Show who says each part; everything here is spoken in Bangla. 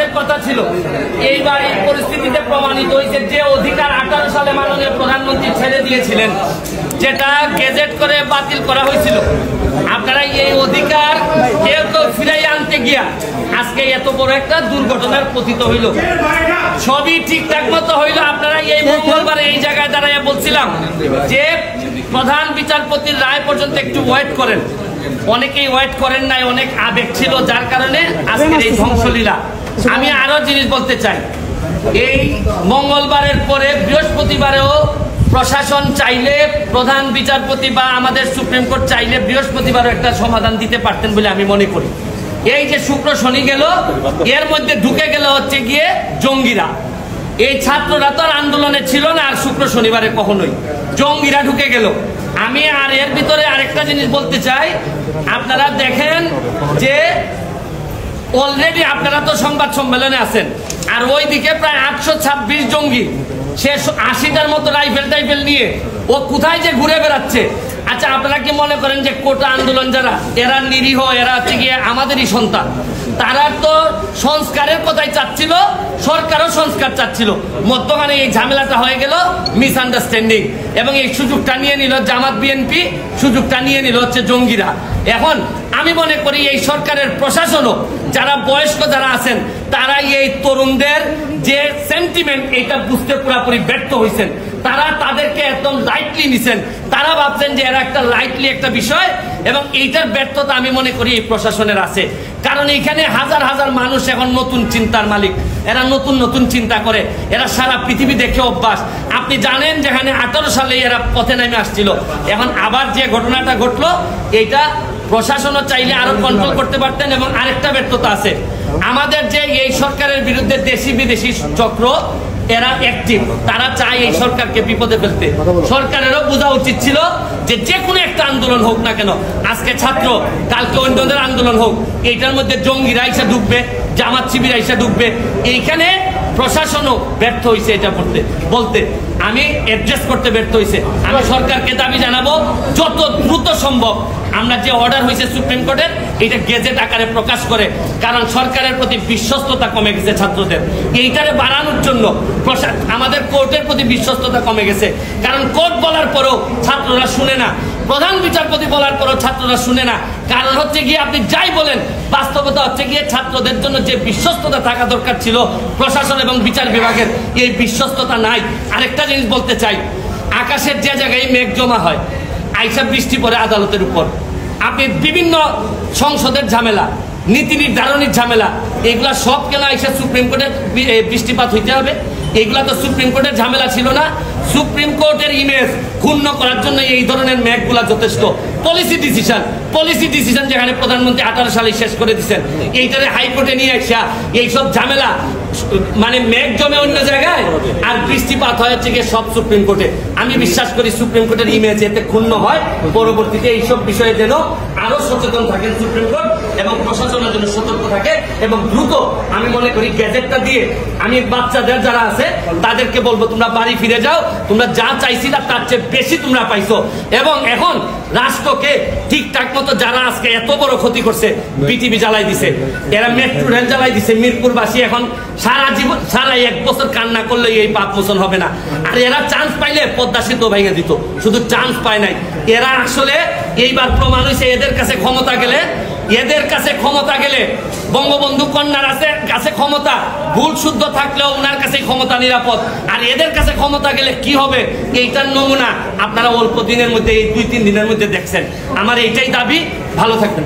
Speaker 1: অনেক কথা ছিল। এইবার এই পরিস্থিতিতে প্রমাণিত হয়েছে যে অধিকার 18 সালে মাননীয় প্রধানমন্ত্রী ছেড়ে দিয়েছিলেন, যেটা গেজেট করে বাতিল করা হয়েছিল, আপনারা এই অধিকার কেউ কেউ ফিরাই আনতে গিয়া আজকে এত বড় একটা দুর্ঘটনার পতিত হইল। সবই ঠিকঠাক মতো হইল। আপনারা এই মঙ্গলবার এই জায়গায় দাঁড়াইয়া বলছিলাম যে প্রধান বিচারপতির রায় পর্যন্ত একটু ওয়েট করেন। অনেকেই ওয়েট করেন নাই, অনেক আবেগ ছিল, যার কারণে আজকের এই ধ্বংসলীলা। আমি আরো জিনিস বলতে চাই, এই মঙ্গলবারের পরে বৃহস্পতিবারেও প্রশাসন চাইলে, প্রধান বিচারপতি বা আমাদের সুপ্রিম কোর্ট চাইলে বৃহস্পতিবারও একটা সমাধান দিতে পারতেন বলে আমি মনে করি। এই যে শুক্র শনি গেল, এর মধ্যে ঢুকে গেল হচ্ছে গিয়ে জঙ্গিরা। এই ছাত্ররা তো আর আন্দোলনে ছিল না, আর শুক্র শনিবারে কখনোই জঙ্গিরা ঢুকে গেল। আমি আর এর ভিতরে আরেকটা জিনিস বলতে চাই, আপনারা দেখেন যে অলরেডি আপনারা তো সংবাদ সম্মেলনে আছেন, আর ওইদিকে প্রায় 826 জঙ্গি, সে 80টার মতো রাইফেল নিয়ে ও কোথায় যে ঘুরে বেড়াচ্ছে। আচ্ছা, আপনারা কি মনে করেন যে কোটা আন্দোলন যারা, এরা নিরীহ, এরা হচ্ছে গিয়ে আমাদেরই সন্তান? তারা তো সংস্কারের কথাই চাচ্ছিল, সরকারও সংস্কার চাচ্ছিল, মধ্যখানে এই ঝামেলাটা হয়ে গেল মিসআন্ডারস্ট্যান্ডিং, এবং এই সুযোগটা নিয়ে নিল জামাত বিএনপি, সুযোগটা নিয়ে নিল হচ্ছে জঙ্গিরা। এখন আমি মনে করি এই সরকারের প্রশাসনও, যারা বয়স্ক যারা আছেন, তারা এই তরুণদের যে সেন্টিমেন্ট, এটা বুঝতে পুরোপুরি ব্যর্থ হয়েছেন। তারা তাদেরকে একদম লাইটলি নিছেন, তারা ভাবছেন যে এরা একটা লাইটলি একটা বিষয়, এবং এইটার ব্যর্থতা আমি মনে করি এই প্রশাসনের আছে। কারণ এখানে হাজার হাজার মানুষ এখন নতুন চিন্তার মালিক, এরা নতুন নতুন চিন্তা করে, এরা সারা পৃথিবী দেখে অভ্যাস। আপনি জানেন যেখানে 18 সালে এরা পথে নেমে আসছিল, এখন আবার যে ঘটনাটা ঘটলো, এইটা প্রশাসনও চাইলে আরো কন্ট্রোল করতে পারতেন। এবং আরেকটা ব্যর্থতা আছে, আমাদের যে এই সরকারের বিরুদ্ধে দেশি বিদেশি চক্র, এরা অ্যাক্টিভ, তারা চায় এই সরকারকে বিপদে ফেলতে। সরকারেরও বোঝা উচিত ছিল যে যে কোনো একটা আন্দোলন হোক না কেন, আজকে ছাত্র, কালকে অন্যদের আন্দোলন হোক, এইটার মধ্যে জঙ্গিরা এসে ঢুকবে, জামাত শিবির এসে ঢুকবে। এইখানে প্রশাসনও ব্যর্থ হয়েছে, এটা বলতে আমি অ্যাড্রেস করতে ব্যর্থ হয়েছে। আমি সরকারকে দাবি জানাবো, যত দ্রুত সম্ভব আমরা যে অর্ডার হয়েছে সুপ্রিম কোর্টের, এটা গেজেট আকারে প্রকাশ করে, কারণ সরকারের প্রতি বিশ্বস্ততা কমে গেছে ছাত্রদের। এইটারে বাড়ানোর জন্য আমাদের কোর্টের প্রতি বিশ্বস্ততা কমে গেছে, কারণ কোর্ট বলার পরেও ছাত্ররা শুনে না, প্রধান বিচারপতি বলার পরেও ছাত্ররা শুনে না। কারণ হচ্ছে গিয়ে আপনি যাই বলেন, বাস্তবতা হচ্ছে গিয়ে ছাত্রদের জন্য যে বিশ্বস্ততা থাকা দরকার ছিল প্রশাসন এবং বিচার বিভাগের, এই বিশ্বস্ততা নাই। আরেকটা জিনিস বলতে চাই, আকাশের যে জায়গায় মেঘ জমা হয়, আইসা বৃষ্টি পড়ে আদালতের উপর, আপনি বিভিন্ন সংসদের ঝামেলা, নীতি নির্ধারণের ঝামেলা, এগুলা সব কেন আইসা সুপ্রিম কোর্টের বৃষ্টিপাত হইতে হবে? এগুলা তো সুপ্রিম কোর্টের ঝামেলা ছিল না। সুপ্রিম কোর্টের ইমেজ ক্ষুণ্ণ করার জন্য এই ধরনের মেঘগুলা যথেষ্ট। পলিসি ডিসিশন যেখানে প্রধানমন্ত্রী 18 সালে শেষ করে দিচ্ছেন, এইটারে হাইকোর্টে নিয়ে আসা, এইসব ঝামেলা, মানে মেঘ জমে অন্য জায়গায় আর বৃষ্টিপাত হয়েছে গিয়ে সব সুপ্রিম কোর্টে। আমি বিশ্বাস করি সুপ্রিম কোর্টের ইমেজ এতে ক্ষুণ্ণ হয়, পরবর্তীতে এইসব বিষয়ে যেন আরো সচেতন থাকেন সুপ্রিম কোর্ট, এবং প্রশাসনের জন্য সতর্ক থাকে, এবং দ্রুত আমি মনে করি গ্যাজেটটা দিয়ে আমি বাচ্চাদের যারা আছে তাদেরকে বলবো, তোমরা বাড়ি ফিরে যাও, তোমরা যা চাইছিলা তার চেয়ে বেশি তোমরা পাইছো। এবং এখন রাষ্ট্রকে ঠিকঠাক মতো যারা আজকে এত বড় ক্ষতি করছে, বিটিভি জ্বালাই দিছে, এরা মেট্রো রেল জ্বালাই দিছে, মিরপুরবাসী এখন সারা জীবন, সারা 1 বছর কান্না করলে এই পাপ মোচন হবে না। আর এরা চান্স পাইলে পদ্মা সেতু ভেঙে দিত, শুধু চান্স পায় নাই। এরা আসলে এইবার প্রমাণ হয়েছে, এদের কাছে ক্ষমতা গেলে বঙ্গবন্ধু কন্যার কাছে ক্ষমতা ভুল শুদ্ধ থাকলেও ওনার কাছে ক্ষমতা নিরাপদ, আর এদের কাছে ক্ষমতা গেলে কি হবে, এইটার নমুনা আপনারা অল্প দিনের মধ্যে, এই 2-3 দিনের মধ্যে দেখছেন। আমার এইটাই দাবি। ভালো থাকবেন।